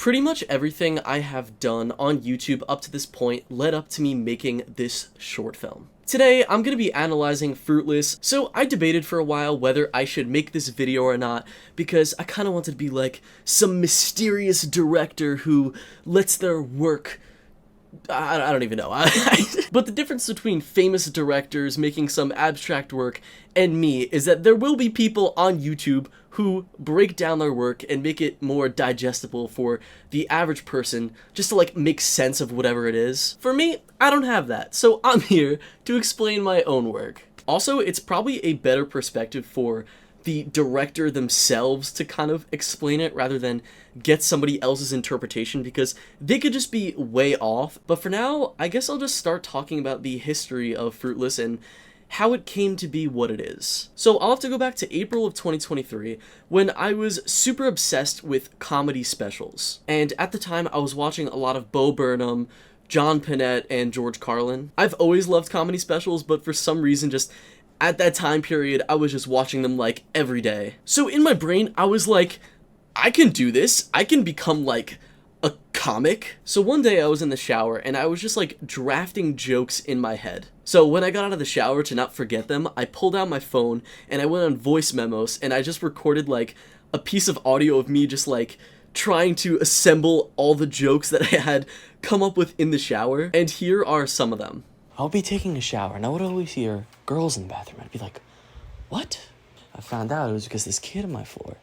Pretty much everything I have done on YouTube up to this point led up to me making this short film. Today, I'm going to be analyzing Fruitless, so I debated for a while whether I should make this video or not, because I kind of wanted to be like some mysterious director who lets their work... I don't even know. But the difference between famous directors making some abstract work and me is that there will be people on YouTube who break down their work and make it more digestible for the average person, just to like make sense of whatever it is. For me, I don't have that, so I'm here to explain my own work. Also, it's probably a better perspective for the director themselves to kind of explain it rather than get somebody else's interpretation, because they could just be way off. But for now, I guess I'll just start talking about the history of Fruitless and how it came to be what it is. So I'll have to go back to April of 2023 when I was super obsessed with comedy specials. And at the time I was watching a lot of Bo Burnham, John Panette, and George Carlin. I've always loved comedy specials, but for some reason just at that time period, I was just watching them like every day. So in my brain, I was like, I can do this. I can become like a comic. So one day I was in the shower and I was just like drafting jokes in my head. So when I got out of the shower to not forget them, I pulled out my phone and I went on voice memos and I just recorded like a piece of audio of me just like trying to assemble all the jokes that I had come up with in the shower. And here are some of them. I'll be taking a shower and I would always hear girls in the bathroom. I'd be like, what? I found out it was because this kid on my floor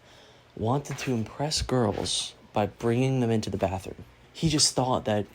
wanted to impress girls by bringing them into the bathroom. He just thought that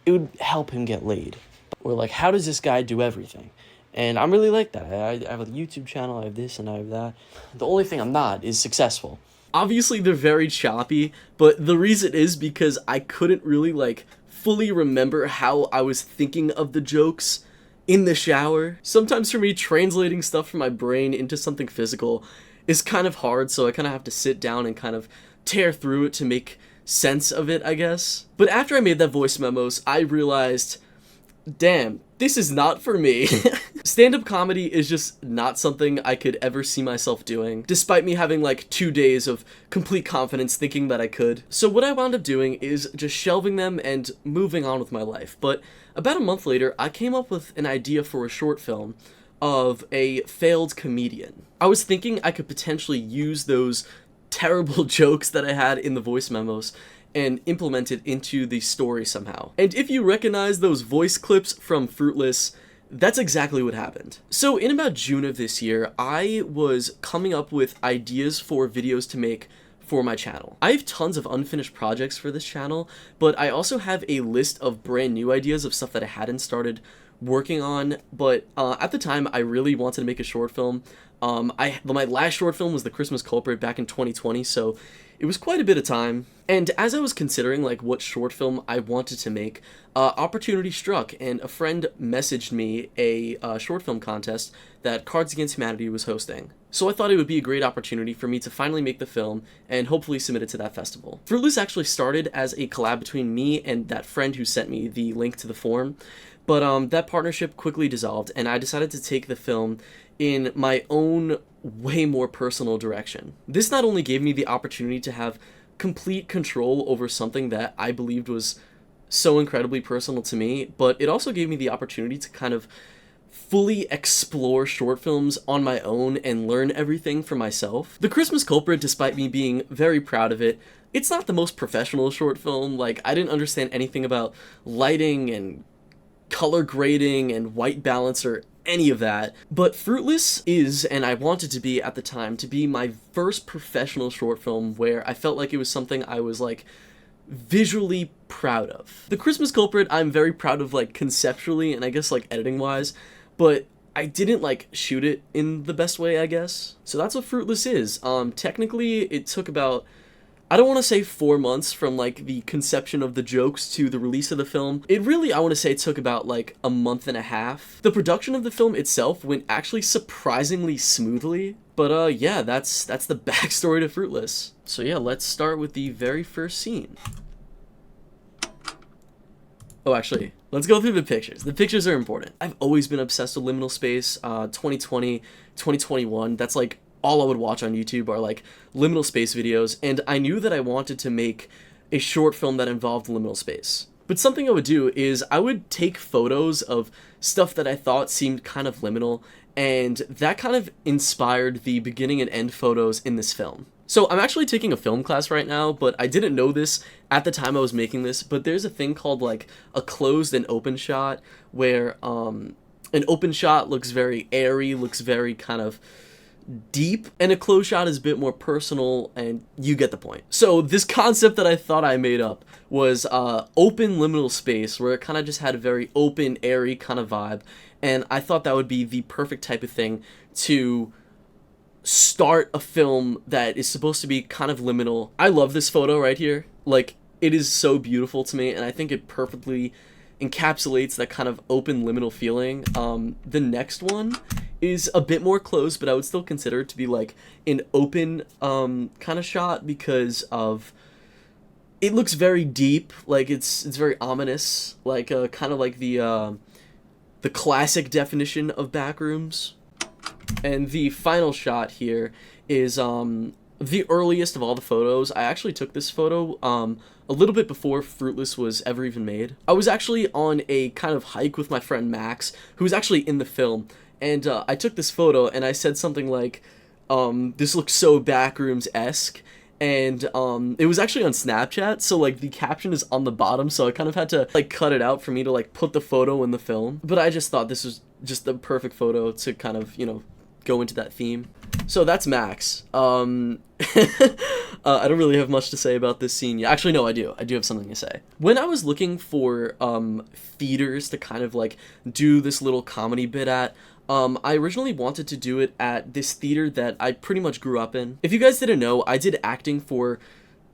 it would help him get laid. We're like, how does this guy do everything? And I'm really like that. I have a YouTube channel, I have this and I have that. The only thing I'm not is successful. Obviously they're very choppy, but the reason is because I couldn't really like fully remember how I was thinking of the jokes in the shower. Sometimes for me, translating stuff from my brain into something physical is kind of hard, so I kind of have to sit down and kind of tear through it to make sense of it, I guess. But after I made that voice memos, I realized, damn, this is not for me. Stand-up comedy is just not something I could ever see myself doing, despite me having like 2 days of complete confidence thinking that I could. So what I wound up doing is just shelving them and moving on with my life. But about a month later, I came up with an idea for a short film of a failed comedian. I was thinking I could potentially use those terrible jokes that I had in the voice memos and implement it into the story somehow. And if you recognize those voice clips from Fruitless, that's exactly what happened. So in about June of this year, I was coming up with ideas for videos to make for my channel. I have tons of unfinished projects for this channel, but I also have a list of brand new ideas of stuff that I hadn't started working on. But at the time, I really wanted to make a short film. My last short film was The Christmas Culprit back in 2020, so it was quite a bit of time. And as I was considering like what short film I wanted to make, opportunity struck, and a friend messaged me a short film contest that Cards Against Humanity was hosting. So I thought it would be a great opportunity for me to finally make the film and hopefully submit it to that festival. Fruitless actually started as a collab between me and that friend who sent me the link to the form, but that partnership quickly dissolved and I decided to take the film in my own way more personal direction. This not only gave me the opportunity to have complete control over something that I believed was so incredibly personal to me, but it also gave me the opportunity to kind of fully explore short films on my own and learn everything for myself. The Christmas Culprit, despite me being very proud of it, it's not the most professional short film. Like, I didn't understand anything about lighting and color grading and white balance or any of that. But Fruitless is, and I wanted to be at the time, to be my first professional short film where I felt like it was something I was like visually proud of. The Christmas Culprit I'm very proud of like conceptually and I guess like editing wise, but I didn't like shoot it in the best way, I guess. So that's what Fruitless is. Technically it took about, I don't want to say 4 months from like the conception of the jokes to the release of the film. It really, I want to say it took about like a month and a half. The production of the film itself went actually surprisingly smoothly. But yeah, that's the backstory to Fruitless. So yeah, let's start with the very first scene. Oh, actually, let's go through the pictures. The pictures are important. I've always been obsessed with liminal space. 2020, 2021, that's like all I would watch on YouTube are like liminal space videos, and I knew that I wanted to make a short film that involved liminal space. But something I would do is I would take photos of stuff that I thought seemed kind of liminal, and that kind of inspired the beginning and end photos in this film. So I'm actually taking a film class right now, but I didn't know this at the time I was making this, but there's a thing called like a closed and open shot where an open shot looks very airy, looks very kind of deep, and a close shot is a bit more personal, and you get the point. So this concept that I thought I made up was open liminal space, where it kind of just had a very open, airy kind of vibe, and I thought that would be the perfect type of thing to start a film that is supposed to be kind of liminal. I love this photo right here. Like, it is so beautiful to me, and I think it perfectly encapsulates that kind of open liminal feeling. The next one is a bit more closed, but I would still consider it to be like an open kind of shot because of it looks very deep, like it's very ominous, like kind of like the classic definition of backrooms. And the final shot here is the earliest of all the photos. I actually took this photo a little bit before Fruitless was ever even made. I was actually on a kind of hike with my friend Max, who was actually in the film, and I took this photo and I said something like, this looks so Backrooms-esque, and it was actually on Snapchat, so like the caption is on the bottom, so I kind of had to like cut it out for me to like put the photo in the film. But I just thought this was just the perfect photo to kind of, you know, go into that theme. So that's Max. I don't really have much to say about this scene yet. Actually, no, I do. I do have something to say. When I was looking for theaters to kind of like do this little comedy bit at, I originally wanted to do it at this theater that I pretty much grew up in. If you guys didn't know, I did acting for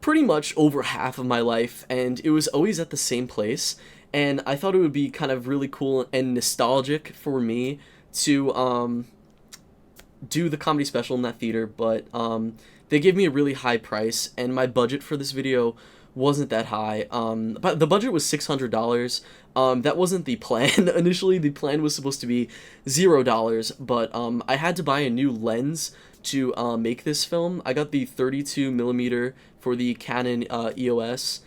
pretty much over half of my life, and it was always at the same place. And I thought it would be kind of really cool and nostalgic for me to do the comedy special in that theater, but they gave me a really high price, and my budget for this video wasn't that high. But the budget was $600. That wasn't the plan. Initially, the plan was supposed to be $0, but I had to buy a new lens to make this film. I got the 32mm for the Canon EOS.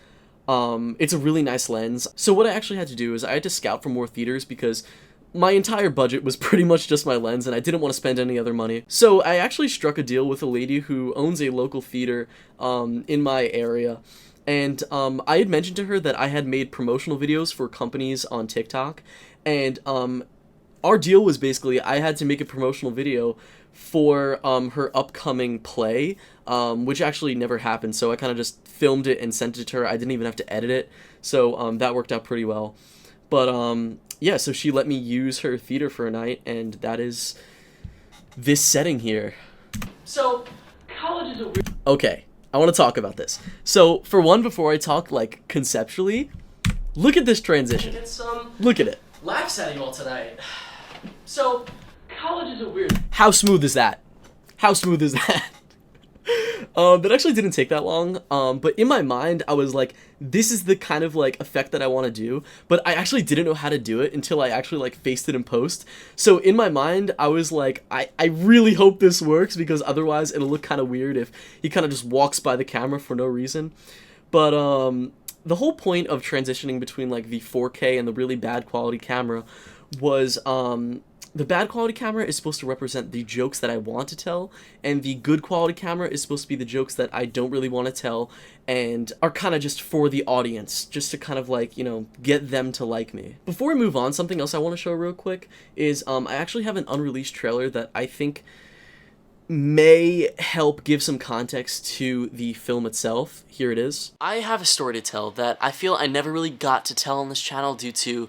It's a really nice lens. So what I actually had to do is I had to scout for more theaters because my entire budget was pretty much just my lens, and I didn't want to spend any other money. So I actually struck a deal with a lady who owns a local theater in my area. And I had mentioned to her that I had made promotional videos for companies on TikTok. And our deal was basically I had to make a promotional video for her upcoming play, which actually never happened. So I kind of just filmed it and sent it to her. I didn't even have to edit it. So that worked out pretty well. But yeah, so she let me use her theater for a night, and that is this setting here. So, college is a weird... Okay, I want to talk about this. So, for one, before I talk, like, conceptually, look at this transition. Get some look at it. Laughs at you all tonight. So, college is a weird... How smooth is that? How smooth is that? That actually didn't take that long, but in my mind, I was like, this is the kind of, like, effect that I want to do, but I actually didn't know how to do it until I actually, like, faced it in post. So in my mind, I was like, I really hope this works, because otherwise it'll look kind of weird if he kind of just walks by the camera for no reason. But, the whole point of transitioning between, like, the 4K and the really bad quality camera was, the bad quality camera is supposed to represent the jokes that I want to tell, and the good quality camera is supposed to be the jokes that I don't really want to tell and are kind of just for the audience, just to kind of like, you know, get them to like me. Before we move on, something else I want to show real quick is I actually have an unreleased trailer that I think may help give some context to the film itself. Here it is. I have a story to tell that I feel I never really got to tell on this channel due to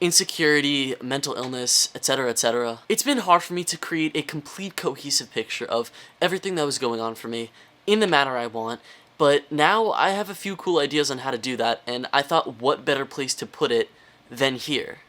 insecurity, mental illness, etc., etc. It's been hard for me to create a complete cohesive picture of everything that was going on for me in the manner I want, but now I have a few cool ideas on how to do that, and I thought what better place to put it than here.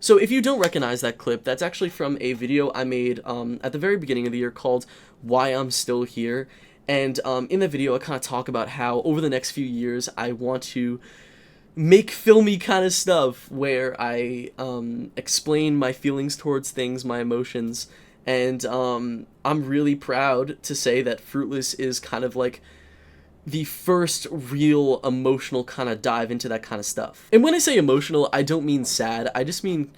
So if you don't recognize that clip, that's actually from a video I made at the very beginning of the year called Why I'm Still Here. And in the video, I kind of talk about how over the next few years, I want to make filmy kind of stuff where I explain my feelings towards things, my emotions, and I'm really proud to say that Fruitless is kind of like the first real emotional kind of dive into that kind of stuff. And when I say emotional, I don't mean sad, I just mean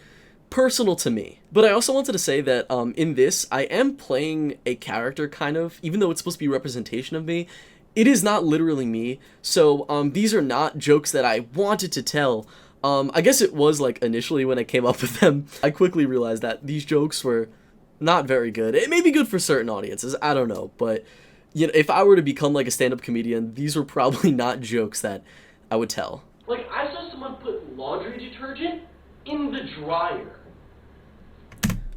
personal to me. But I also wanted to say that in this, I am playing a character kind of, even though it's supposed to be a representation of me, it is not literally me. So these are not jokes that I wanted to tell. I guess it was like initially when I came up with them, I quickly realized that these jokes were not very good. It may be good for certain audiences, I don't know, but you know, if I were to become like a stand-up comedian, these were probably not jokes that I would tell. Like, I saw someone put laundry detergent in the dryer.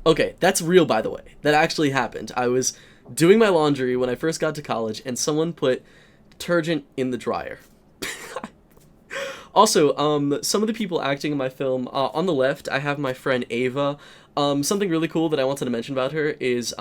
Okay, that's real, by the way. That actually happened. I was doing my laundry when I first got to college, and someone put detergent in the dryer. Also, some of the people acting in my film, on the left, I have my friend Ava. Something really cool that I wanted to mention about her is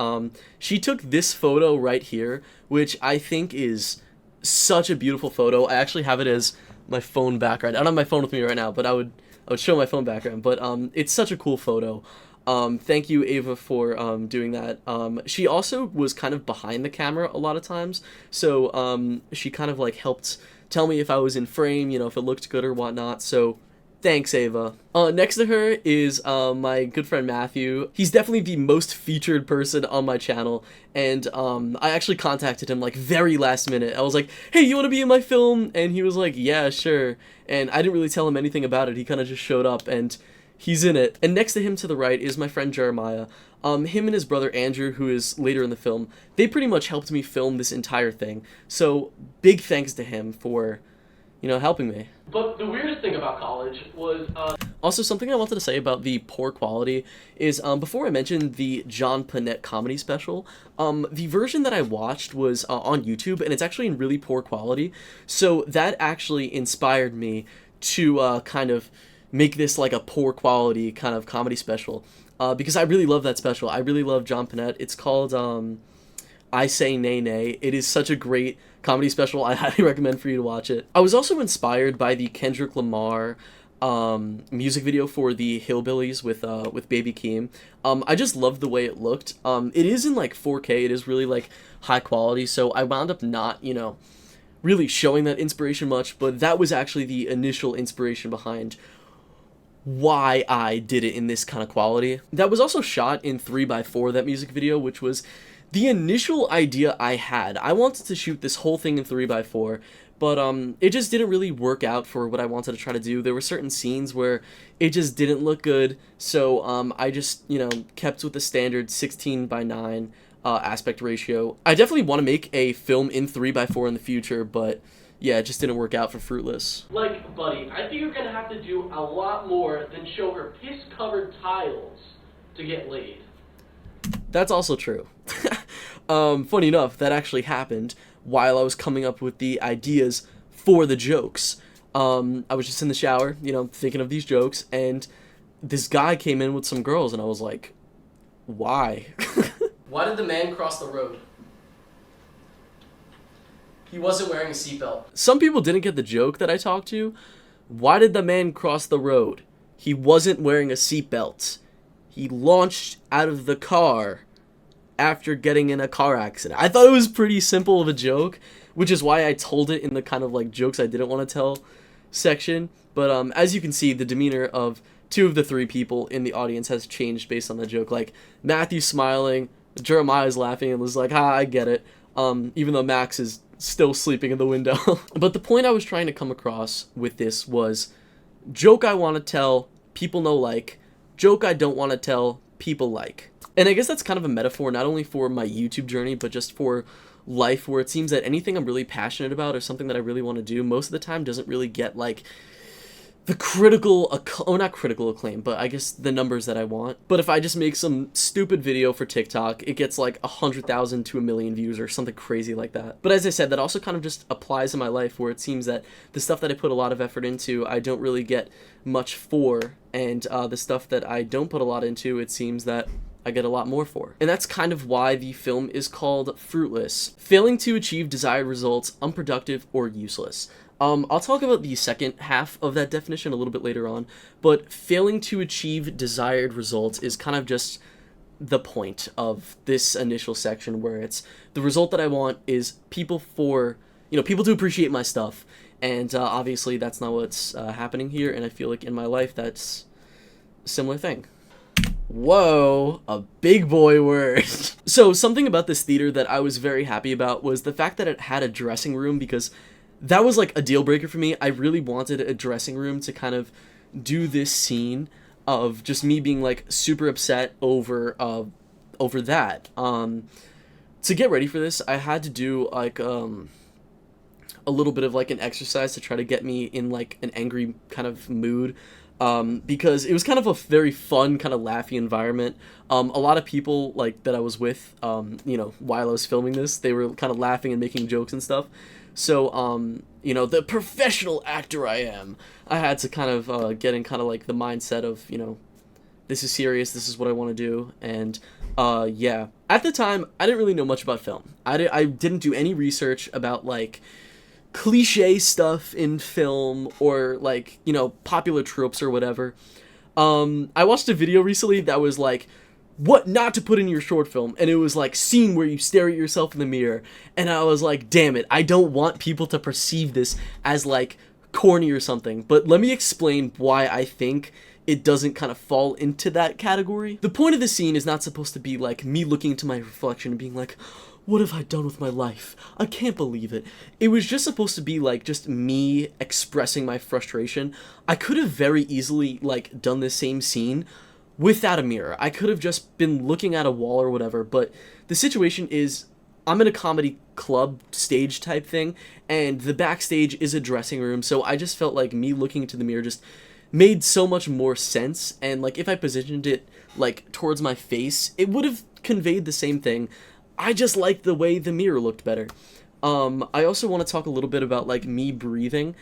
she took this photo right here, which I think is such a beautiful photo. I actually have it as my phone background. I don't have my phone with me right now, but I would show my phone background. But it's such a cool photo. Thank you, Ava, for doing that. She also was kind of behind the camera a lot of times, so she kind of like helped tell me if I was in frame, you know, if it looked good or whatnot. So thanks, Ava. Next to her is my good friend Matthew. He's definitely the most featured person on my channel, and I actually contacted him like very last minute. I was like, hey, you want to be in my film? And he was like, yeah, sure. And I didn't really tell him anything about it. He kind of just showed up, and he's in it. And next to him to the right is my friend Jeremiah. Him and his brother Andrew, who is later in the film, they pretty much helped me film this entire thing. So big thanks to him for, you know, helping me. But the weirdest thing about college was, Also, something I wanted to say about the poor quality is, before I mentioned the John Panette comedy special, the version that I watched was on YouTube, and it's actually in really poor quality. So that actually inspired me to kind of make this like a poor quality kind of comedy special, because I really love that special. I really love John Panette. It's called I Say Nay Nay. It is such a great comedy special. I highly recommend for you to watch it. I was also inspired by the Kendrick Lamar music video for the Hillbillies with Baby Keem. I just loved the way it looked. It is in like 4K. It is really like high quality. So I wound up not, you know, really showing that inspiration much, but that was actually the initial inspiration behind why I did it in this kind of quality. That was also shot in 3x4, that music video, which was the initial idea I had. I wanted to shoot this whole thing in 3x4, but it just didn't really work out for what I wanted to try to do. There were certain scenes where it just didn't look good, so I just, you know, kept with the standard 16:9 aspect ratio. I definitely want to make a film in 3x4 in the future, but yeah, it just didn't work out for Fruitless. like, buddy, I think you're gonna have to do a lot more than show her piss-covered tiles to get laid. That's also true. Funny enough, that actually happened while I was coming up with the ideas for the jokes. I was just in the shower, you know, thinking of these jokes, and this guy came in with some girls, and I was like, why? Why did the man cross the road? He wasn't wearing a seatbelt. Some people didn't get the joke that I talked to. Why did the man cross the road? He wasn't wearing a seatbelt. He launched out of the car after getting in a car accident. I thought it was pretty simple of a joke, which is why I told it in the kind of like jokes I didn't want to tell section. But as you can see, the demeanor of two of the three people in the audience has changed based on the joke. Like, Matthew's smiling, Jeremiah's laughing and was like, ha, I get it. Even though Max is still sleeping in the window. But the point I was trying to come across with this was, joke I want to tell, people no like. Joke I don't want to tell, people like. And I guess that's kind of a metaphor not only for my YouTube journey, but just for life, where it seems that anything I'm really passionate about or something that I really want to do most of the time doesn't really get like the critical, oh, not critical acclaim, but I guess the numbers that I want. But if I just make some stupid video for TikTok, it gets like 100,000 to 1,000,000 views or something crazy like that. But as I said, that also kind of just applies in my life, where it seems that the stuff that I put a lot of effort into, I don't really get much for, and the stuff that I don't put a lot into, it seems that I get a lot more for. And that's kind of why the film is called Fruitless. Failing to achieve desired results, unproductive, or useless. I'll talk about the second half of that definition a little bit later on, but failing to achieve desired results is kind of just the point of this initial section, where it's the result that I want is people to appreciate my stuff, and obviously that's not what's happening here, and I feel like in my life that's a similar thing. Whoa, a big boy word. So something about this theater that I was very happy about was the fact that it had a dressing room, because that was like a deal breaker for me. I really wanted a dressing room to kind of do this scene of just me being like super upset over that. To get ready for this, I had to do like a little bit of like an exercise to try to get me in like an angry kind of mood. Because it was kind of a very fun, kind of laughy environment. A lot of people like that I was with, while I was filming this, they were kind of laughing and making jokes and stuff. So, the professional actor I am, I had to kind of get in kind of like the mindset of, this is serious, this is what I want to do, and yeah. At the time, I didn't really know much about film. I didn't do any research about like cliche stuff in film or like, popular tropes or whatever. I watched a video recently that was like, what not to put in your short film, and it was like scene where you stare at yourself in the mirror, and I was like, damn it, I don't want people to perceive this as like corny or something, but let me explain why I think it doesn't kind of fall into that category. The point of the scene is not supposed to be like me looking into my reflection and being like, what have I done with my life? I can't believe it. It was just supposed to be like just me expressing my frustration. I could have very easily like done the same scene without a mirror. I could have just been looking at a wall or whatever, but the situation is I'm in a comedy club stage type thing, and the backstage is a dressing room, so I just felt like me looking into the mirror just made so much more sense, and like if I positioned it like towards my face, it would have conveyed the same thing. I just liked the way the mirror looked better. I also want to talk a little bit about like me breathing.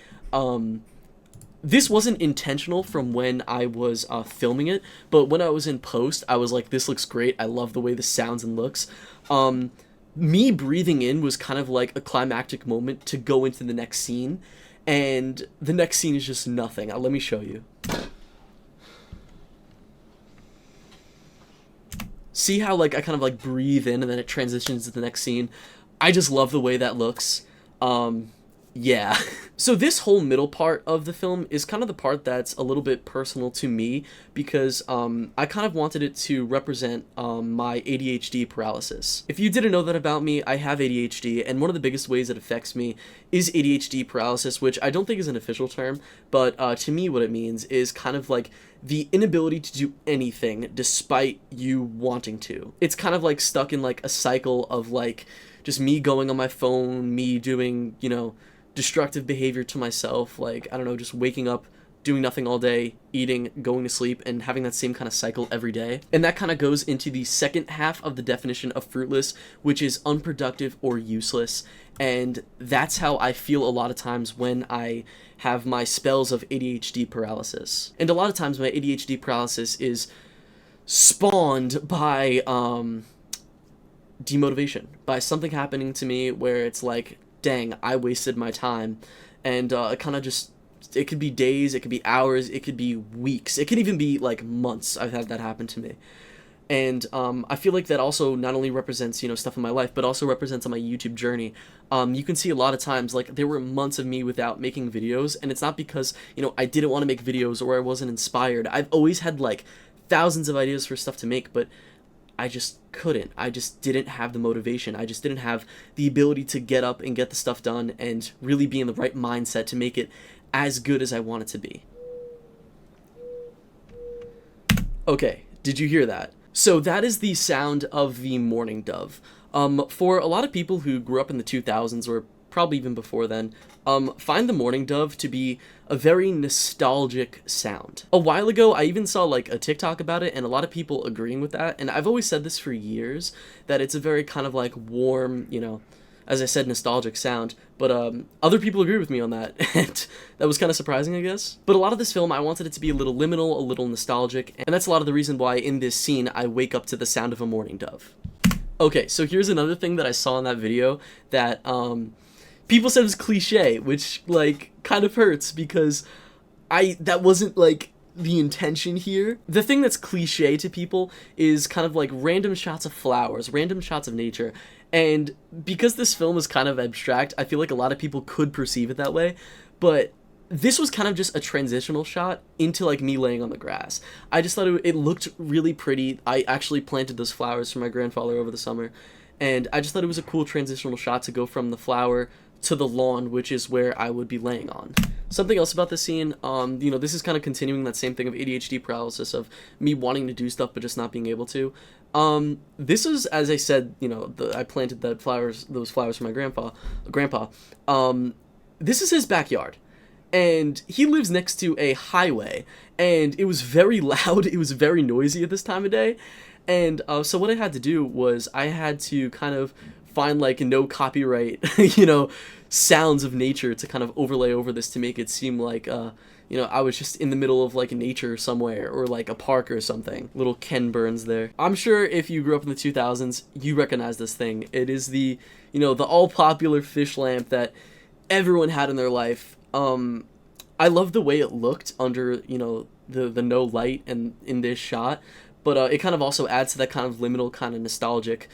This wasn't intentional from when I was filming it, but when I was in post, I was like, this looks great. I love the way this sounds and looks. Me breathing in was kind of like a climactic moment to go into the next scene, and the next scene is just nothing. Let me show you. See how like I kind of like breathe in and then it transitions to the next scene? I just love the way that looks. Yeah. So this whole middle part of the film is kind of the part that's a little bit personal to me, because I kind of wanted it to represent my ADHD paralysis. If you didn't know that about me, I have ADHD, and one of the biggest ways it affects me is ADHD paralysis, which I don't think is an official term, but to me what it means is kind of like the inability to do anything despite you wanting to. It's kind of like stuck in like a cycle of like just me going on my phone, me doing, destructive behavior to myself, like, I don't know, just waking up, doing nothing all day, eating, going to sleep, and having that same kind of cycle every day. And that kind of goes into the second half of the definition of fruitless, which is unproductive or useless. And that's how I feel a lot of times when I have my spells of ADHD paralysis. And a lot of times my ADHD paralysis is spawned by demotivation, by something happening to me where it's like, dang, I wasted my time, and it kind of just, it could be days, it could be hours, it could be weeks, it could even be like months. I've had that happen to me, and I feel like that also not only represents, stuff in my life, but also represents on my YouTube journey. You can see a lot of times, like, there were months of me without making videos, and it's not because, I didn't want to make videos or I wasn't inspired. I've always had, like, thousands of ideas for stuff to make, but I just couldn't. I just didn't have the motivation. I just didn't have the ability to get up and get the stuff done and really be in the right mindset to make it as good as I want it to be. Okay, did you hear that? So that is the sound of the mourning dove. For a lot of people who grew up in the 2000s, or probably even before then, find the mourning dove to be a very nostalgic sound. A while ago, I even saw like a TikTok about it, and a lot of people agreeing with that, and I've always said this for years, that it's a very kind of like warm, you know, as I said, nostalgic sound, but other people agree with me on that, and that was kind of surprising, I guess. But a lot of this film, I wanted it to be a little liminal, a little nostalgic, and that's a lot of the reason why in this scene, I wake up to the sound of a mourning dove. Okay, so here's another thing that I saw in that video that people said was cliche, which, like, kind of hurts, because that wasn't, like, the intention here. The thing that's cliche to people is kind of like random shots of flowers, random shots of nature, and because this film is kind of abstract, I feel like a lot of people could perceive it that way, but this was kind of just a transitional shot into like me laying on the grass. I just thought it looked really pretty. I actually planted those flowers for my grandfather over the summer, and I just thought it was a cool transitional shot to go from the flower to the lawn, which is where I would be laying on. Something else about this scene, you know, this is kind of continuing that same thing of ADHD paralysis, of me wanting to do stuff but just not being able to. This is, as I said, you know, I planted those flowers for my grandpa. This is his backyard, and he lives next to a highway, and it was very loud, it was very noisy at this time of day, and so what I had to do was I had to kind of find like no copyright, you know, sounds of nature to kind of overlay over this to make it seem like, you know, I was just in the middle of like nature somewhere, or like a park or something. Little Ken Burns there. I'm sure if you grew up in the 2000s, you recognize this thing. It is the, you know, the all popular fish lamp that everyone had in their life. I love the way it looked under, you know, the no light and in this shot, but it kind of also adds to that kind of liminal, kind of nostalgic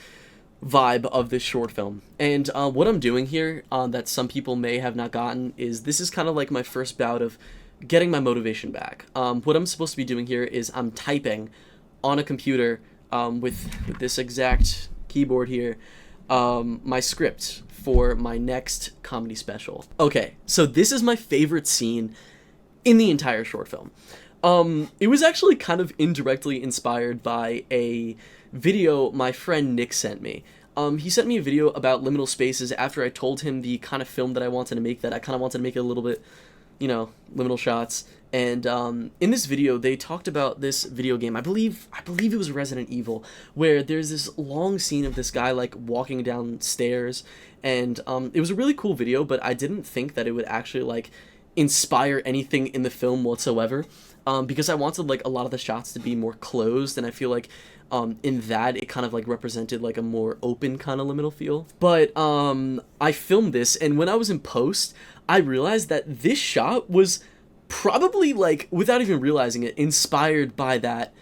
vibe of this short film. And what I'm doing here that some people may have not gotten is this is kind of like my first bout of getting my motivation back. What I'm supposed to be doing here is I'm typing on a computer with this exact keyboard here my script for my next comedy special. Okay, so this is my favorite scene in the entire short film. It was actually kind of indirectly inspired by a video my friend Nick sent me. He sent me a video about liminal spaces after I told him the kind of film that I wanted to make, that I kind of wanted to make it a little bit, you know, liminal shots. And in this video, they talked about this video game. I believe it was Resident Evil, where there's this long scene of this guy like walking down stairs, and it was a really cool video, but I didn't think that it would actually like inspire anything in the film whatsoever, because I wanted like a lot of the shots to be more closed, and I feel like in that it kind of like represented like a more open kind of liminal feel. But I filmed this, and when I was in post, I realized that this shot was probably, like, without even realizing it, inspired by that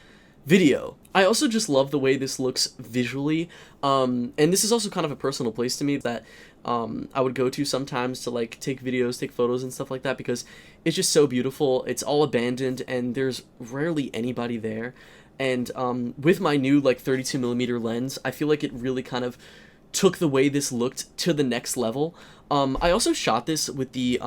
video. I also just love the way this looks visually, and this is also kind of a personal place to me that I would go to sometimes to like take videos, take photos and stuff like that, because it's just so beautiful. It's all abandoned and there's rarely anybody there. And with my new like 32mm lens, I feel like it really kind of took the way this looked to the next level. I also shot this with the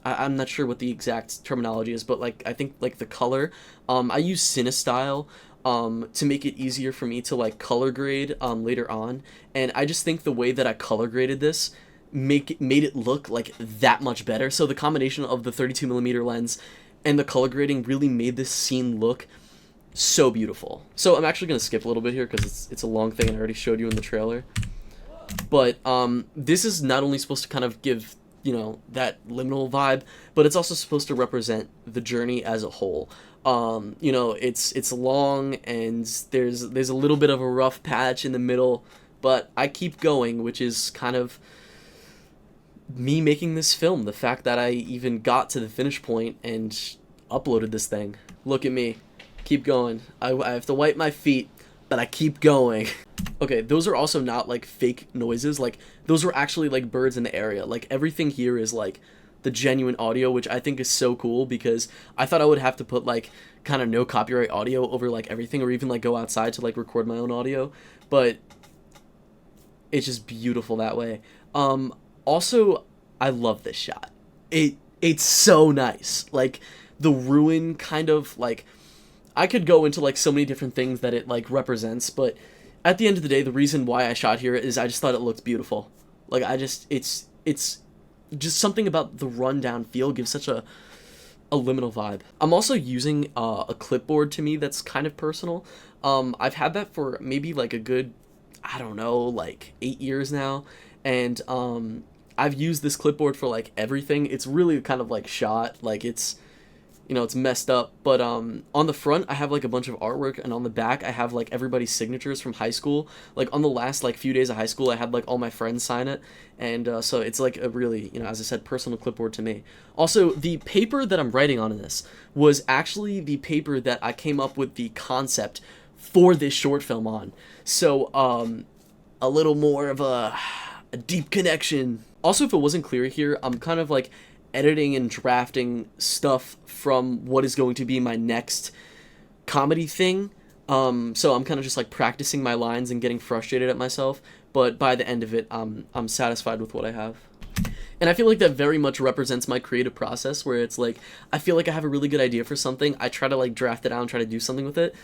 I'm not sure what the exact terminology is, but like I think like the color. I use CineStyle to make it easier for me to like color grade later on, and I just think the way that I color graded this made it look like that much better. So the combination of the 32mm lens and the color grading really made this scene look so beautiful. So I'm actually gonna skip a little bit here because it's a long thing and I already showed you in the trailer. But this is not only supposed to kind of give, you know, that liminal vibe, but it's also supposed to represent the journey as a whole. You know, it's long and there's a little bit of a rough patch in the middle, but I keep going, which is kind of me making this film. The fact that I even got to the finish point and uploaded this thing. Look at me. Keep going. I have to wipe my feet, but I keep going. Okay, those are also not like fake noises. Like those were actually like birds in the area. Like everything here is like the genuine audio, which I think is so cool, because I thought I would have to put like kind of no copyright audio over like everything, or even like go outside to like record my own audio, but it's just beautiful that way. Also, I love this shot. It's so nice. Like the ruin kind of like, I could go into like so many different things that it like represents, but at the end of the day, the reason why I shot here is I just thought it looked beautiful. Like it's it's just something about the rundown feel gives such a liminal vibe. I'm also using a clipboard to me that's kind of personal. I've had that for maybe like a good, I don't know, like 8 years now, and I've used this clipboard for like everything. It's really kind of like shot, like it's, you know, it's messed up, but on the front I have like a bunch of artwork, and on the back I have like everybody's signatures from high school. Like on the last like few days of high school I had like all my friends sign it, and so it's like a really, you know, as I said, personal clipboard to me. Also, the paper that I'm writing on in this was actually the paper that I came up with the concept for this short film on, so a little more of a deep connection. Also, if it wasn't clear here, I'm kind of like editing and drafting stuff from what is going to be my next comedy thing. So I'm kind of just like practicing my lines and getting frustrated at myself, but by the end of it, I'm satisfied with what I have. And I feel like that very much represents my creative process, where it's like, I feel like I have a really good idea for something, I try to like draft it out and try to do something with it,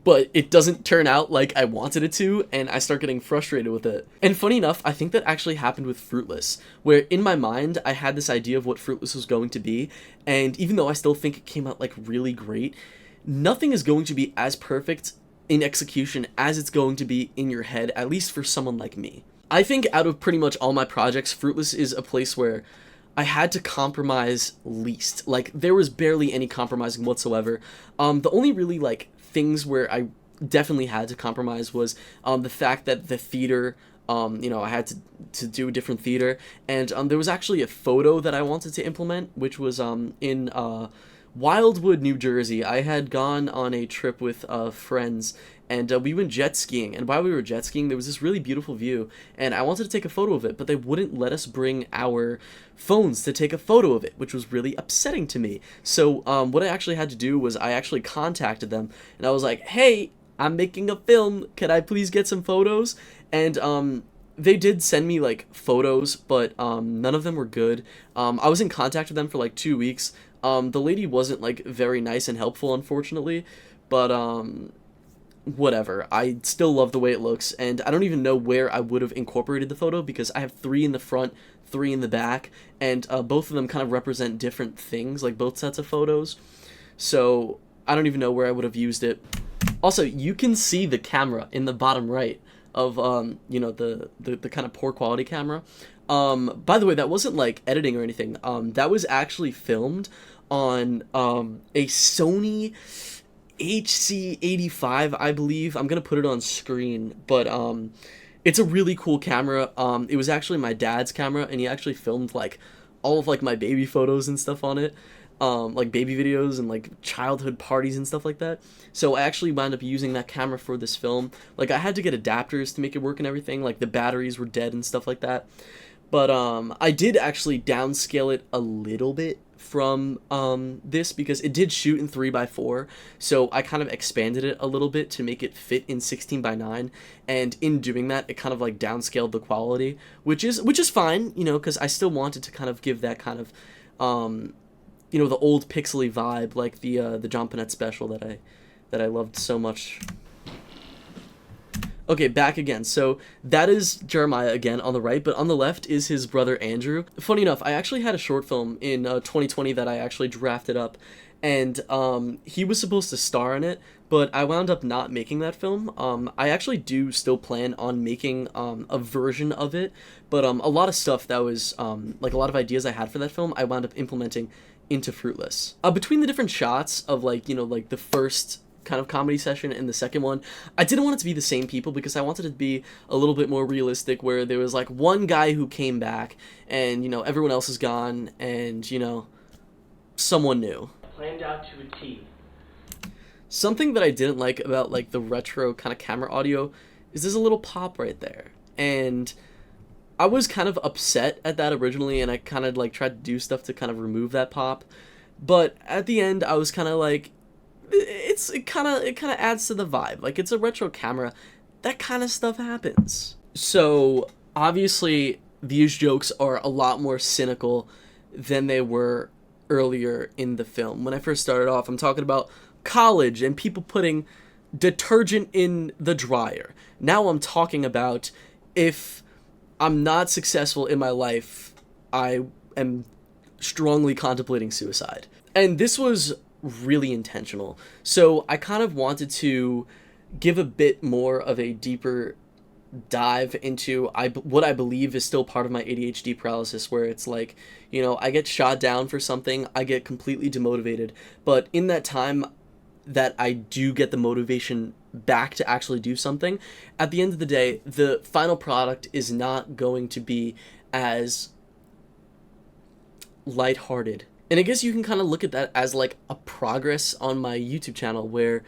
but it doesn't turn out like I wanted it to, and I start getting frustrated with it. And funny enough, I think that actually happened with Fruitless, where in my mind I had this idea of what Fruitless was going to be, and even though I still think it came out like really great, nothing is going to be as perfect in execution as it's going to be in your head, at least for someone like me. I think out of pretty much all my projects, Fruitless is a place where I had to compromise least. Like, there was barely any compromising whatsoever. The only really like things where I definitely had to compromise was the fact that the theater, you know, I had to do a different theater, and there was actually a photo that I wanted to implement, which was in Wildwood, New Jersey. I had gone on a trip with friends, and we went jet skiing, and while we were jet skiing there was this really beautiful view, and I wanted to take a photo of it, but they wouldn't let us bring our phones to take a photo of it, which was really upsetting to me. So what I actually had to do was I actually contacted them, and I was like, hey, I'm making a film, can I please get some photos? And they did send me like photos, but none of them were good. I was in contact with them for like 2 weeks. The lady wasn't like very nice and helpful, unfortunately, but whatever. I still love the way it looks, and I don't even know where I would have incorporated the photo, because I have 3 in the front, 3 in the back, and both of them kind of represent different things, like both sets of photos, so I don't even know where I would have used it. Also, you can see the camera in the bottom right of you know, the kind of poor quality camera. By the way, that wasn't like editing or anything. That was actually filmed on a Sony HC85, I believe. I'm gonna put it on screen, but it's a really cool camera. It was actually my dad's camera, and he actually filmed like all of like my baby photos and stuff on it, like baby videos and like childhood parties and stuff like that. So I actually wound up using that camera for this film. Like, I had to get adapters to make it work and everything, like the batteries were dead and stuff like that. But I did actually downscale it a little bit from this, because it did shoot in 3x4, so I kind of expanded it a little bit to make it fit in 16:9, and in doing that, it kind of like downscaled the quality, which is fine, you know, because I still wanted to kind of give that kind of you know, the old pixely vibe, like the John Panette special that I loved so much. Okay, back again. So that is Jeremiah again on the right, but on the left is his brother Andrew. Funny enough, I actually had a short film in 2020 that I actually drafted up, and he was supposed to star in it, but I wound up not making that film. I actually do still plan on making a version of it, but a lot of stuff that was like a lot of ideas I had for that film, I wound up implementing into Fruitless. Between the different shots of like, you know, like the first kind of comedy session and the second one, I didn't want it to be the same people, because I wanted it to be a little bit more realistic, where there was like one guy who came back and, you know, everyone else is gone, and, you know, someone new. Planned out to a T. Something that I didn't like about like the retro kind of camera audio is there's a little pop right there, and I was kind of upset at that originally, and I kind of like tried to do stuff to kind of remove that pop, but at the end I was kind of like, it kind of adds to the vibe. Like, it's a retro camera, that kind of stuff happens. So obviously these jokes are a lot more cynical than they were earlier in the film. When I first started off, I'm talking about college and people putting detergent in the dryer. Now I'm talking about if I'm not successful in my life, I am strongly contemplating suicide. And this was really intentional. So I kind of wanted to give a bit more of a deeper dive into what I believe is still part of my ADHD paralysis, where it's like, I get shot down for something, I get completely demotivated, but in that time that I do get the motivation back to actually do something, at the end of the day, the final product is not going to be as lighthearted. And I guess you can kind of look at that as like a progress on my YouTube channel, where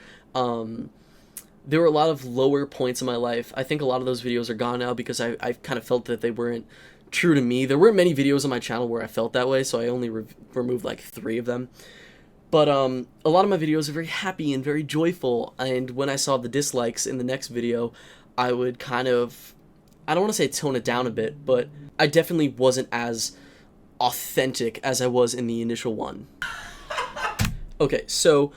there were a lot of lower points in my life. I think a lot of those videos are gone now because I kind of felt that they weren't true to me. There weren't many videos on my channel where I felt that way, so I only removed like 3 of them. But a lot of my videos are very happy and very joyful, and when I saw the dislikes in the next video, I would kind of, I don't want to say tone it down a bit, but I definitely wasn't as authentic as I was in the initial one. Okay, so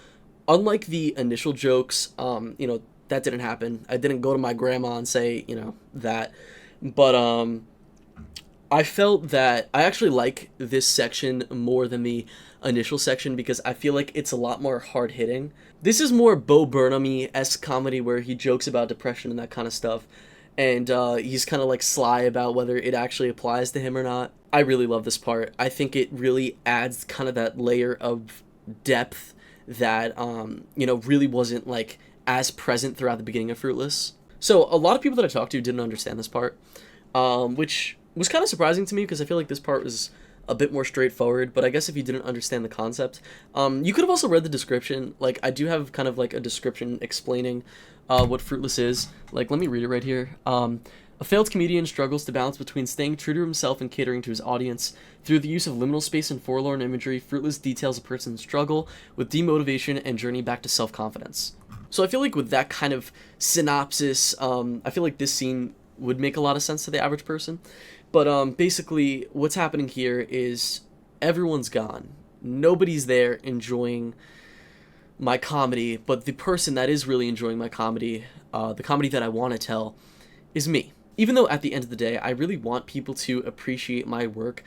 unlike the initial jokes, that didn't happen. I didn't go to my grandma and say, that. But I felt that I actually like this section more than the initial section because I feel like it's a lot more hard-hitting. This is more Bo Burnham-esque comedy where he jokes about depression and that kind of stuff. And he's kind of like sly about whether it actually applies to him or not. I really love this part. I think it really adds kind of that layer of depth that, really wasn't like as present throughout the beginning of Fruitless. So a lot of people that I talked to didn't understand this part, which was kind of surprising to me because I feel like this part was a bit more straightforward, but I guess if you didn't understand the concept, you could have also read the description. Like, I do have kind of like a description explaining what Fruitless is. Like, let me read it right here. A failed comedian struggles to balance between staying true to himself and catering to his audience. Through the use of liminal space and forlorn imagery, Fruitless details a person's struggle with demotivation and journey back to self-confidence. So I feel like with that kind of synopsis, I feel like this scene would make a lot of sense to the average person. But basically, what's happening here is everyone's gone. Nobody's there enjoying my comedy, but the person that is really enjoying my comedy, the comedy that I want to tell, is me. Even though at the end of the day, I really want people to appreciate my work,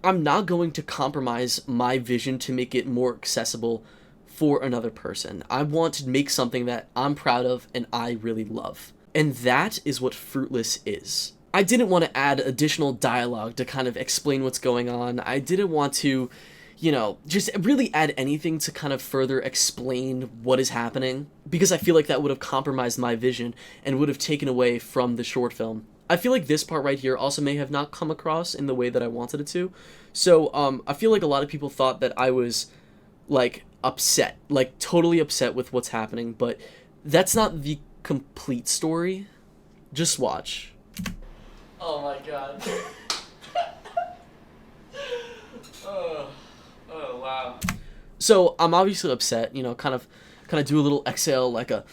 I'm not going to compromise my vision to make it more accessible for another person. I want to make something that I'm proud of and I really love. And that is what Fruitless is. I didn't want to add additional dialogue to kind of explain what's going on. I didn't want to, just really add anything to kind of further explain what is happening, because I feel like that would have compromised my vision and would have taken away from the short film. I feel like this part right here also may have not come across in the way that I wanted it to. So I feel like a lot of people thought that I was like upset, like totally upset with what's happening, but that's not the complete story. Just watch. Oh my god. Oh wow. So I'm obviously upset, kind of do a little exhale, like a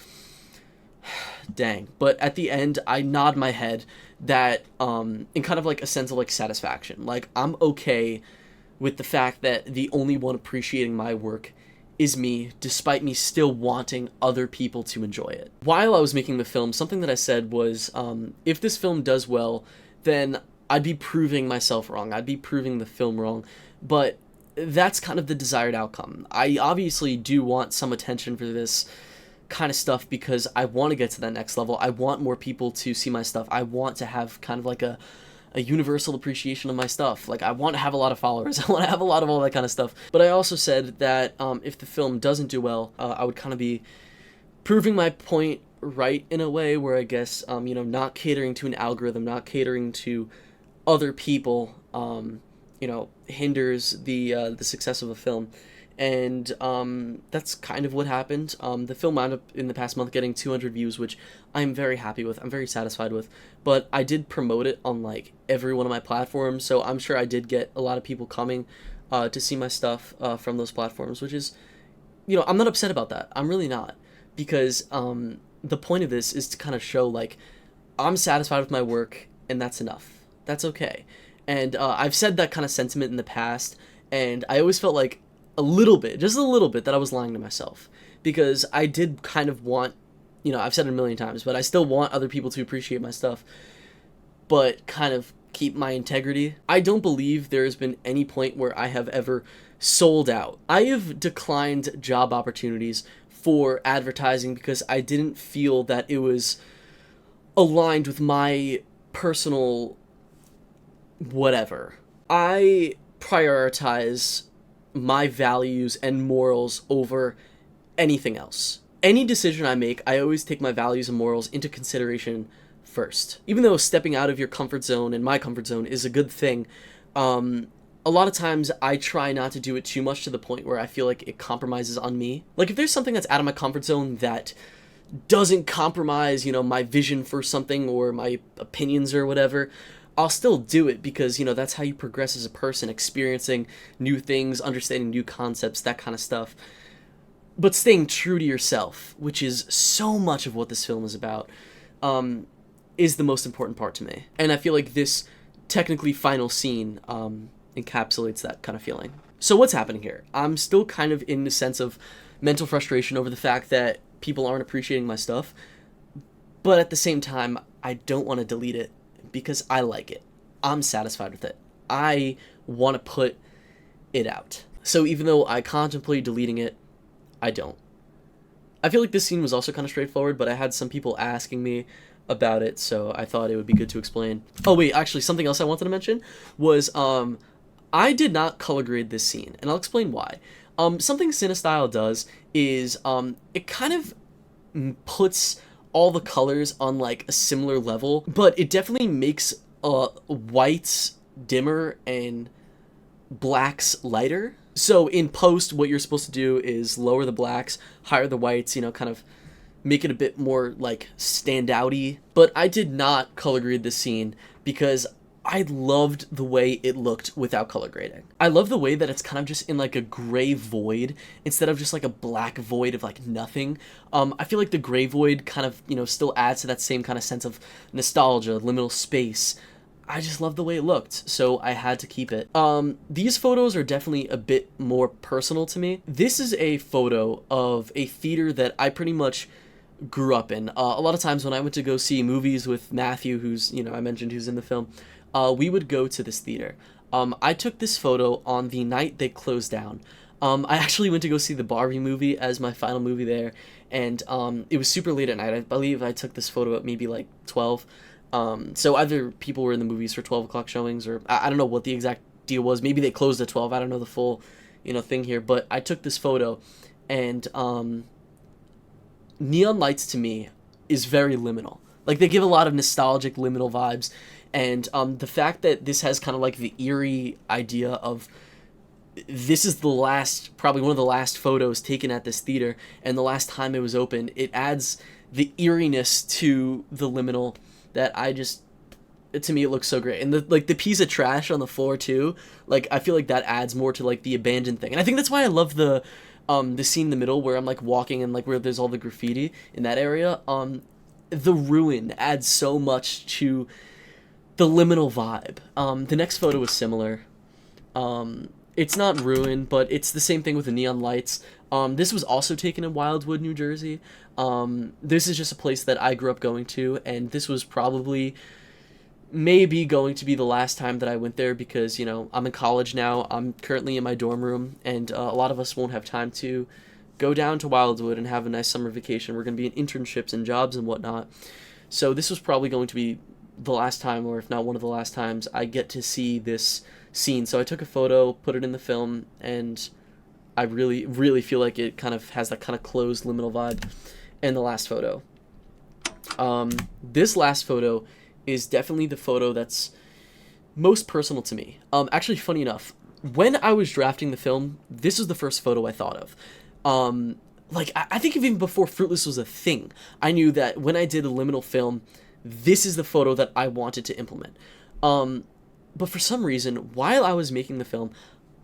dang. But at the end, I nod my head that in kind of like a sense of like satisfaction. Like, I'm okay with the fact that the only one appreciating my work is me, despite me still wanting other people to enjoy it. While I was making the film, something that I said was, if this film does well, then I'd be proving myself wrong. I'd be proving the film wrong. But that's kind of the desired outcome. I obviously do want some attention for this kind of stuff because I want to get to that next level. I want more people to see my stuff. I want to have kind of like a universal appreciation of my stuff. Like, I want to have a lot of followers. I want to have a lot of all that kind of stuff. But I also said that if the film doesn't do well, I would kind of be proving my point right in a way where I guess, not catering to an algorithm, not catering to other people, hinders the success of a film. And that's kind of what happened. The film wound up in the past month getting 200 views, which I'm very happy with. I'm very satisfied with. But I did promote it on like every one of my platforms, so I'm sure I did get a lot of people coming to see my stuff from those platforms, which is, I'm not upset about that. I'm really not, because the point of this is to kind of show like I'm satisfied with my work, and that's enough. That's okay. And I've said that kind of sentiment in the past, and I always felt like just a little bit, that I was lying to myself, because I did kind of want, I've said it a million times, but I still want other people to appreciate my stuff. but kind of keep my integrity. I don't believe there has been any point where I have ever sold out. I have declined job opportunities for advertising because I didn't feel that it was aligned with my personal whatever. I prioritize my values and morals over anything else. Any decision I make, I always take my values and morals into consideration first. Even though stepping out of your comfort zone and my comfort zone is a good thing, a lot of times I try not to do it too much to the point where I feel like it compromises on me. Like if there's something that's out of my comfort zone that doesn't compromise, my vision for something or my opinions or whatever, I'll still do it because, that's how you progress as a person, experiencing new things, understanding new concepts, that kind of stuff. But staying true to yourself, which is so much of what this film is about, is the most important part to me. And I feel like this technically final scene encapsulates that kind of feeling. So what's happening here? I'm still kind of in the sense of mental frustration over the fact that people aren't appreciating my stuff, but at the same time, I don't want to delete it because I like it. I'm satisfied with it. I want to put it out. So even though I contemplate deleting it, I don't. I feel like this scene was also kind of straightforward, but I had some people asking me about it, so I thought it would be good to explain. Oh wait, actually something else I wanted to mention was I did not color grade this scene, and I'll explain why. Something CineStyle does is it kind of puts all the colors on like a similar level, but it definitely makes whites dimmer and blacks lighter. So in post, what you're supposed to do is lower the blacks, higher the whites, kind of make it a bit more like standouty. But I did not color grade this scene because I loved the way it looked without color grading. I love the way that it's kind of just in like a gray void instead of just like a black void of like nothing. I feel like the gray void kind of, still adds to that same kind of sense of nostalgia, liminal space. I just love the way it looked, so I had to keep it. These photos are definitely a bit more personal to me. This is a photo of a theater that I pretty much grew up in. A lot of times when I went to go see movies with Matthew, who's, I mentioned who's in the film, we would go to this theater. I took this photo on the night they closed down. I actually went to go see the Barbie movie as my final movie there, and it was super late at night. I believe I took this photo at maybe like 12. So either people were in the movies for 12 o'clock showings, or I don't know what the exact deal was. Maybe they closed at 12. I don't know the full, thing here. But I took this photo, and neon lights to me is very liminal. Like, they give a lot of nostalgic liminal vibes. And the fact that this has kind of like the eerie idea of this is probably one of the last photos taken at this theater, and the last time it was open, it adds the eeriness to the liminal that to me it looks so great. And the piece of trash on the floor too, like I feel like that adds more to like the abandoned thing. And I think that's why I love the scene in the middle where I'm like walking and like where there's all the graffiti in that area. The ruin adds so much to the liminal vibe. The next photo is similar. It's not ruin, but it's the same thing with the neon lights. This was also taken in Wildwood, New Jersey. This is just a place that I grew up going to, and this was probably maybe going to be the last time that I went there because, I'm in college now. I'm currently in my dorm room, and a lot of us won't have time to go down to Wildwood and have a nice summer vacation. We're going to be in internships and jobs and whatnot. So this was probably going to be the last time, or if not one of the last times, I get to see this scene. So I took a photo, put it in the film, and I really, really feel like it kind of has that kind of closed liminal vibe. And the last photo. This last photo is definitely the photo that's most personal to me. Actually, funny enough, when I was drafting the film, this was the first photo I thought of. I think even before Fruitless was a thing, I knew that when I did a liminal film, this is the photo that I wanted to implement. But for some reason, while I was making the film,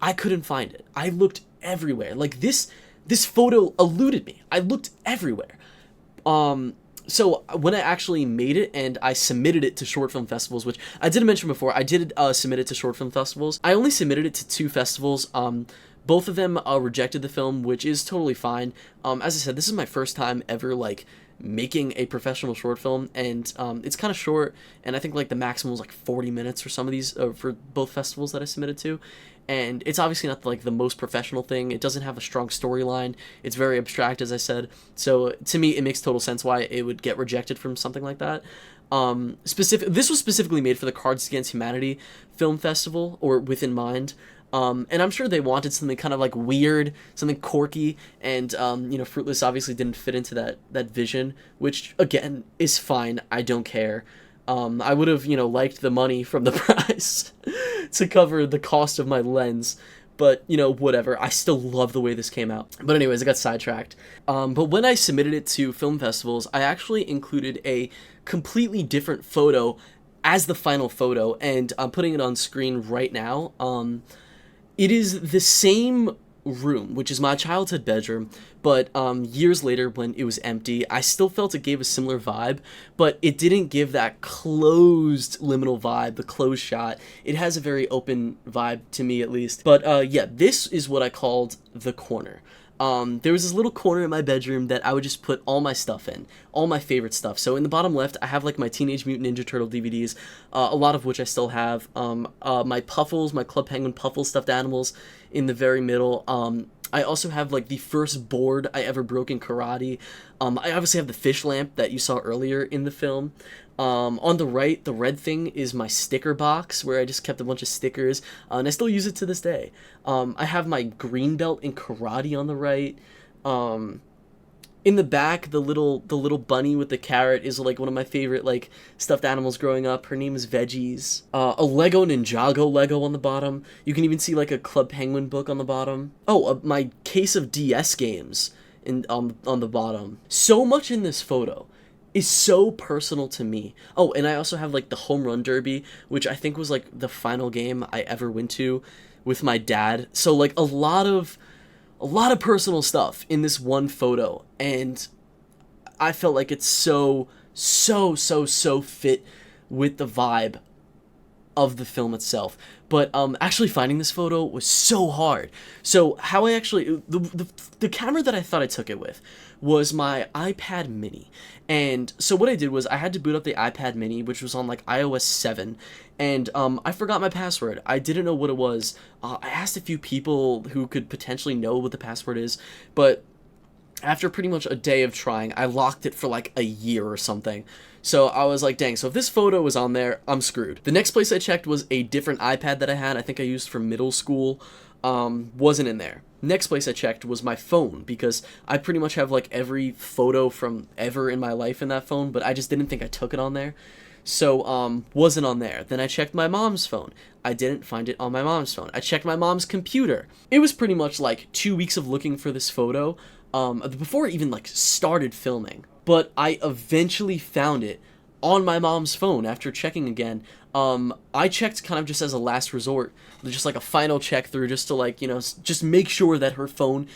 I couldn't find it. I looked everywhere. Like, this photo eluded me. I looked everywhere. So when I actually made it and I submitted it to short film festivals, which I didn't mention before, I did submit it to short film festivals. I only submitted it to 2 festivals. Both of them rejected the film, which is totally fine. As I said, this is my first time ever, like, making a professional short film, and it's kind of short, and I think like the maximum was like 40 minutes for some of these for both festivals that I submitted to. And it's obviously not like the most professional thing. It doesn't have a strong storyline. It's very abstract, as I said. So to me, it makes total sense why it would get rejected from something like that. This was specifically made for the Cards Against Humanity Film Festival, or Within Mind. And I'm sure they wanted something kind of like weird, something quirky, and Fruitless obviously didn't fit into that vision, which again is fine. I don't care. I would have, liked the money from the prize to cover the cost of my lens, but, whatever. I still love the way this came out. But anyways, I got sidetracked. But when I submitted it to film festivals, I actually included a completely different photo as the final photo, and I'm putting it on screen right now. It is the same room, which is my childhood bedroom, but years later when it was empty, I still felt it gave a similar vibe, but it didn't give that closed liminal vibe, the closed shot. It has a very open vibe to me, at least. But yeah, this is what I called the corner. There was this little corner in my bedroom that I would just put all my stuff in, all my favorite stuff. So in the bottom left, I have like my Teenage Mutant Ninja Turtle DVDs, a lot of which I still have. My Puffles, my Club Penguin Puffles stuffed animals in the very middle. I also have like the first board I ever broke in karate. I obviously have the fish lamp that you saw earlier in the film. On the right, the red thing is my sticker box where I just kept a bunch of stickers, and I still use it to this day. I have my green belt in karate on the right. In the back, the little bunny with the carrot is like one of my favorite like stuffed animals growing up. Her name is Veggies. A Lego Ninjago Lego on the bottom. You can even see like a Club Penguin book on the bottom. Oh, my case of DS games on the bottom. So much in this photo is so personal to me. Oh, and I also have like the Home Run Derby, which I think was like the final game I ever went to with my dad. So like a lot of personal stuff in this one photo, and I felt like it's so fit with the vibe of the film itself. But actually finding this photo was so hard. So how I actually the camera that I thought I took it with was my iPad mini. And so what I did was I had to boot up the iPad mini, which was on like iOS 7, and I forgot my password. I didn't know what it was. I asked a few people who could potentially know what the password is, but after pretty much a day of trying, I locked it for like a year or something. So I was like, dang, so if this photo was on there, I'm screwed. The next place I checked was a different iPad that I think I used for middle school. Wasn't in there. Next place I checked was my phone, because I pretty much have like every photo from ever in my life in that phone, but I just didn't think I took it on there. So, wasn't on there. Then I checked my mom's phone. I didn't find it on my mom's phone. I checked my mom's computer. It was pretty much like 2 weeks of looking for this photo, before I even like started filming. But I eventually found it on my mom's phone after checking again. I checked kind of just as a last resort, just like a final check through, just to like, just make sure that her phone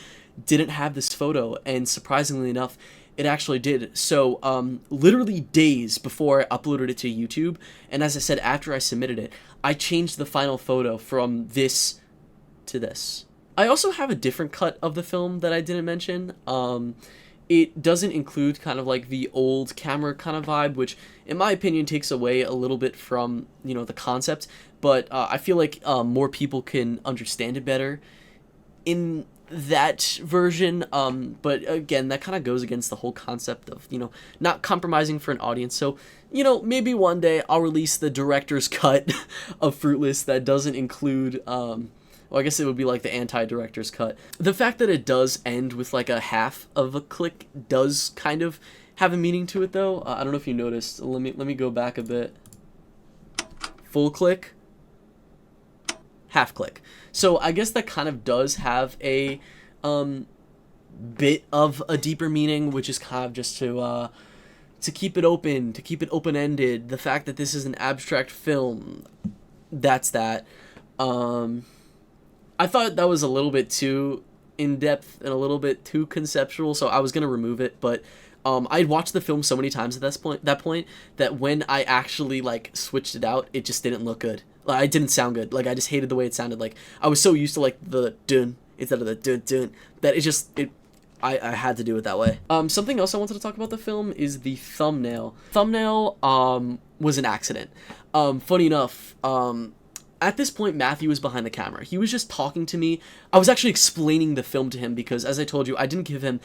didn't have this photo, and surprisingly enough, it actually did. So, literally days before I uploaded it to YouTube, and as I said, after I submitted it, I changed the final photo from this to this. I also have a different cut of the film that I didn't mention. It doesn't include kind of like the old camera kind of vibe, which in my opinion takes away a little bit from, the concept, but I feel like more people can understand it better in that version. But again, that kind of goes against the whole concept of, not compromising for an audience. So, maybe one day I'll release the director's cut of Fruitless that doesn't include, well, I guess it would be like the anti-director's cut. The fact that it does end with like a half of a click does kind of have a meaning to it, though. I don't know if you noticed. Let me go back a bit. Full click, half click. So I guess that kind of does have a bit of a deeper meaning, which is kind of just to keep it open, to keep it open-ended. The fact that this is an abstract film, that's that. I thought that was a little bit too in-depth and a little bit too conceptual, so I was going to remove it, but I'd watched the film so many times at that point that when I actually, like, switched it out, it just didn't look good. Like, it didn't sound good. Like, I just hated the way it sounded. Like, I was so used to, like, the dun instead of the dun dun that it I had to do it that way. Something else I wanted to talk about the film is the thumbnail. Thumbnail was an accident. Funny enough, at this point, Matthew was behind the camera. He was just talking to me. I was actually explaining the film to him because, as I told you, I didn't give him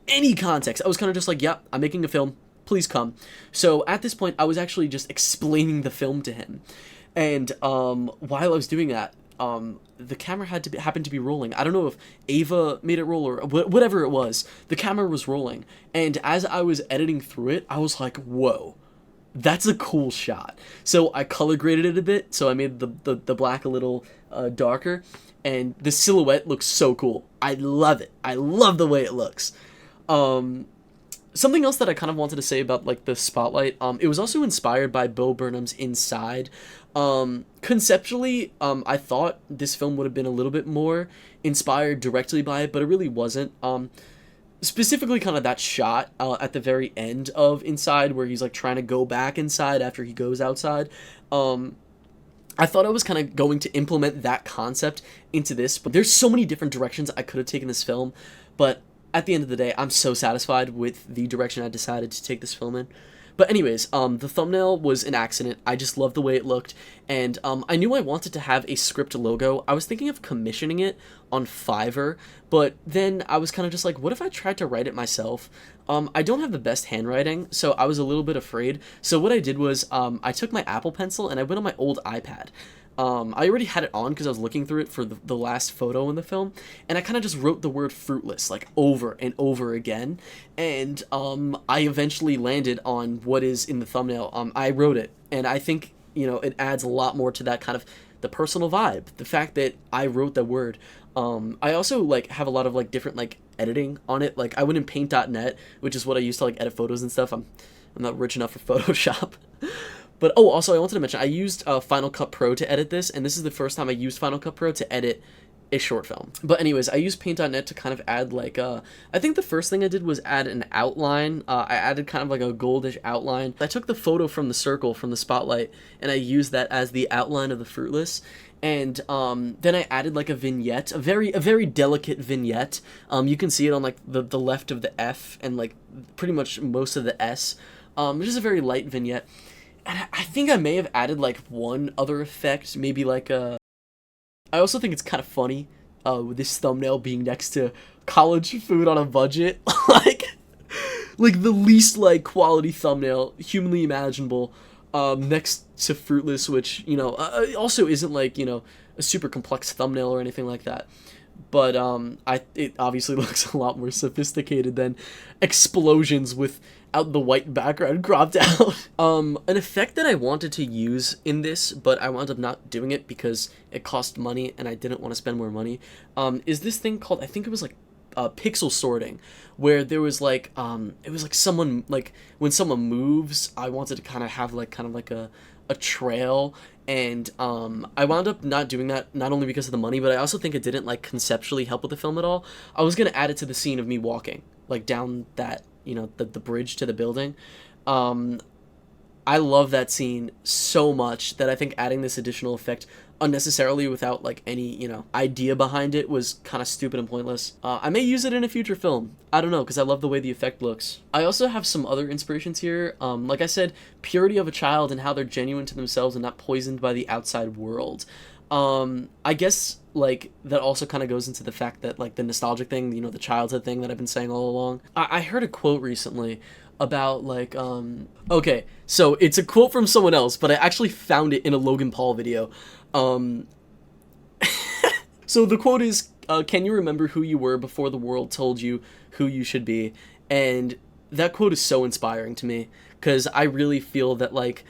any context. I was kind of just like, yep, I'm making a film. Please come. So at this point, I was actually just explaining the film to him. And while I was doing that, the camera happened to be rolling. I don't know if Ava made it roll or whatever it was. The camera was rolling. And as I was editing through it, I was like, whoa. That's a cool shot. So I color graded it a bit, so I made the black a little darker, and the silhouette looks so cool. I love it. I love the way it looks. Something else that I kind of wanted to say about like the spotlight, it was also inspired by Bo Burnham's Inside. Conceptually, I thought this film would have been a little bit more inspired directly by it, but it really wasn't. Specifically kind of that shot at the very end of Inside where he's like trying to go back inside after he goes outside. I thought I was kind of going to implement that concept into this, but there's so many different directions I could have taken this film, but at the end of the day, I'm so satisfied with the direction I decided to take this film in. But anyways, the thumbnail was an accident. I just loved the way it looked, and I knew I wanted to have a script logo. I was thinking of commissioning it on Fiverr, but then I was kind of just like, what if I tried to write it myself? I don't have the best handwriting, so I was a little bit afraid. So what I did was I took my Apple Pencil and I went on my old iPad. I already had it on because I was looking through it for the last photo in the film, and I kind of just wrote the word fruitless like over and over again, and I eventually landed on what is in the thumbnail. I wrote it, and I think, you know, it adds a lot more to that kind of the personal vibe, the fact that I wrote the word. I also like have a lot of like different like editing on it. Like I went in paint.net, which is what I use to like edit photos and stuff. I'm not rich enough for Photoshop. But, oh, also, I wanted to mention, I used Final Cut Pro to edit this, and this is the first time I used Final Cut Pro to edit a short film. But anyways, I used Paint.net to kind of add, like, I think the first thing I did was add an outline. I added kind of like a goldish outline. I took the photo from the circle, from the spotlight, and I used that as the outline of the fruitless. And then I added like a vignette, a very delicate vignette. You can see it on like the left of the F and like pretty much most of the S. Which is a very light vignette. And I think I may have added, like, one other effect, maybe, like, I also think it's kind of funny, with this thumbnail being next to college food on a budget. like, the least, like, quality thumbnail humanly imaginable, next to Fruitless, which, you know, also isn't, like, you know, a super complex thumbnail or anything like that. But, it obviously looks a lot more sophisticated than explosions without the white background cropped out. An effect that I wanted to use in this, but I wound up not doing it because it cost money and I didn't want to spend more money, is this thing called, I think it was like, pixel sorting, where there was like, it was like someone, like, when someone moves, I wanted to kind of have like, a trail, and I wound up not doing that, not only because of the money, but I also think it didn't like conceptually help with the film at all. I was gonna add it to the scene of me walking like down that, you know, the bridge to the building. I love that scene so much that I think adding this additional effect unnecessarily without like any, you know, idea behind it was kind of stupid and pointless. I may use it in a future film. I don't know, because I love the way the effect looks. I also have some other inspirations here. Like I said, purity of a child and how they're genuine to themselves and not poisoned by the outside world. I guess like that also kind of goes into the fact that like the nostalgic thing, you know, the childhood thing that I've been saying all along. I heard a quote recently about like okay, so it's a quote from someone else, but I actually found it in a Logan Paul video. So the quote is, can you remember who you were before the world told you who you should be? And that quote is so inspiring to me, because I really feel that like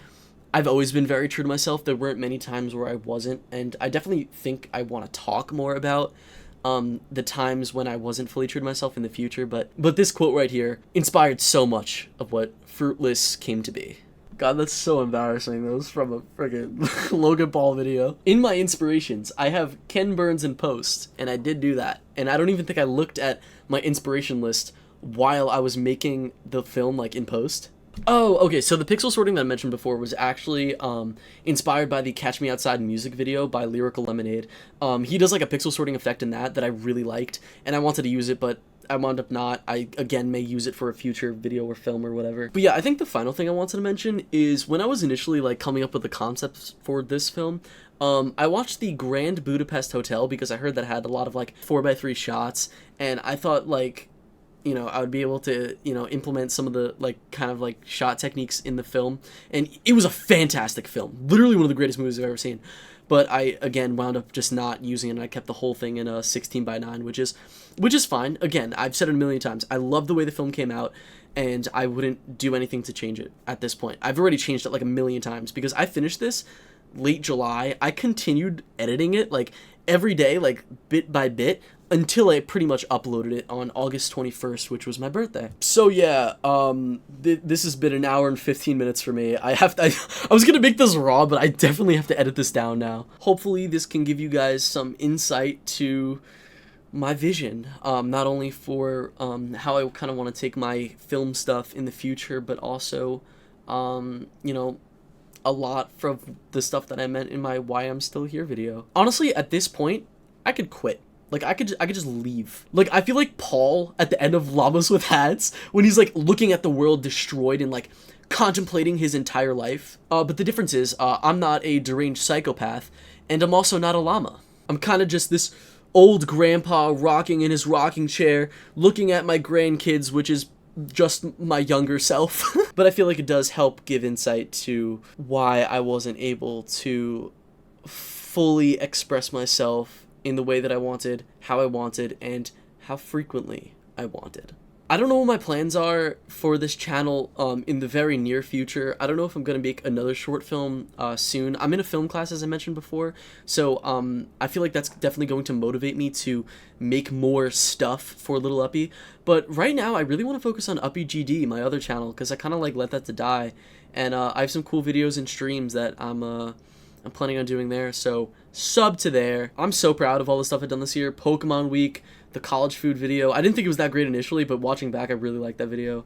I've always been very true to myself. There weren't many times where I wasn't, and I definitely think I want to talk more about the times when I wasn't fully true to myself in the future, but this quote right here inspired so much of what Fruitless came to be. God, that's so embarrassing. That was from a friggin' Logan Paul video. In my inspirations, I have Ken Burns in post, and I did do that. And I don't even think I looked at my inspiration list while I was making the film, like, in post. Oh, okay, so the pixel sorting that I mentioned before was actually inspired by the Catch Me Outside music video by Lyrical Lemonade. He does like a pixel sorting effect in that I really liked, and I wanted to use it, but I wound up not. I, again, may use it for a future video or film or whatever. But yeah, I think the final thing I wanted to mention is when I was initially, like, coming up with the concepts for this film, I watched the Grand Budapest Hotel because I heard that it had a lot of, like, 4x3 shots, and I thought, like, you know, I would be able to, you know, implement some of the, like, kind of, like, shot techniques in the film, and it was a fantastic film. Literally one of the greatest movies I've ever seen. But I, again, wound up just not using it, and I kept the whole thing in a 16:9, which is fine. Again, I've said it a million times. I love the way the film came out, and I wouldn't do anything to change it at this point. I've already changed it like a million times, because I finished this late July. I continued editing it, like, every day, like, bit by bit, until I pretty much uploaded it on August 21st, which was my birthday. So yeah, this has been an hour and 15 minutes for me. I was gonna make this raw, but I definitely have to edit this down now. Hopefully this can give you guys some insight to my vision, not only for how I kind of want to take my film stuff in the future, but also, you know, a lot from the stuff that I meant in my Why I'm Still Here video. Honestly, at this point, I could quit. Like, I could just leave. Like, I feel like Paul at the end of Llamas with Hats, when he's, like, looking at the world destroyed and, like, contemplating his entire life. But the difference is, I'm not a deranged psychopath, and I'm also not a llama. I'm kind of just this old grandpa rocking in his rocking chair, looking at my grandkids, which is just my younger self. But I feel like it does help give insight to why I wasn't able to fully express myself in the way that I wanted, how I wanted, and how frequently I wanted. I don't know what my plans are for this channel in the very near future. I don't know if I'm going to make another short film soon. I'm in a film class, as I mentioned before, so I feel like that's definitely going to motivate me to make more stuff for Little Uppy. But right now, I really want to focus on Uppy GD, my other channel, because I kind of like let that to die. And I have some cool videos and streams that I'm planning on doing there, so sub to there. I'm so proud of all the stuff I've done this year. Pokemon Week, the college food video. I didn't think it was that great initially, but watching back, I really liked that video.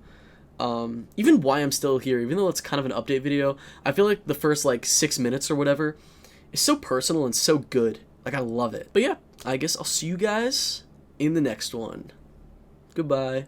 Even Why I'm Still Here, even though it's kind of an update video, I feel like the first, like, 6 minutes or whatever is so personal and so good. Like, I love it. But yeah, I guess I'll see you guys in the next one. Goodbye.